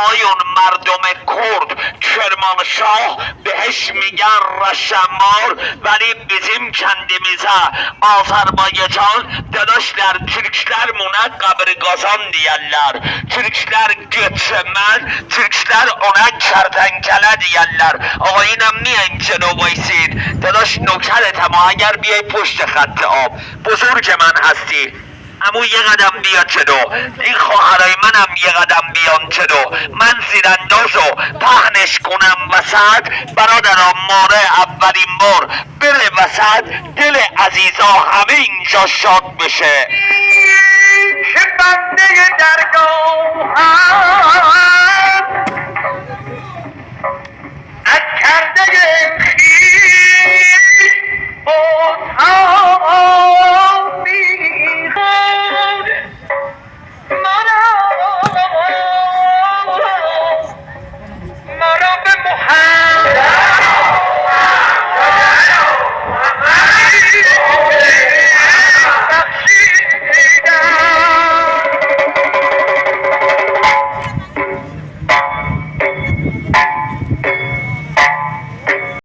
آیون مردم کرد کرمانشاه بهش میگن رشنمار، ولی bizim kendimize Azerbaycan dedeşler Türkler muna kaburgazan diyorlar. Türkler göçmen, Türkler ona kertenkele diyorlar. آقایینم میان جلو وایسید. داداش نوکرتم اگر بیای پشت خط آب. بزرگ من هستی. امو یه قدم بیا جلو، این خواهرای منم یه قدم بیان جلو. من زیراندازو پهنش کنم وسط، برادرم ماره اولین بار بره وسط، دل عزیزا همه اینجا شاد بشه. بنده درگاه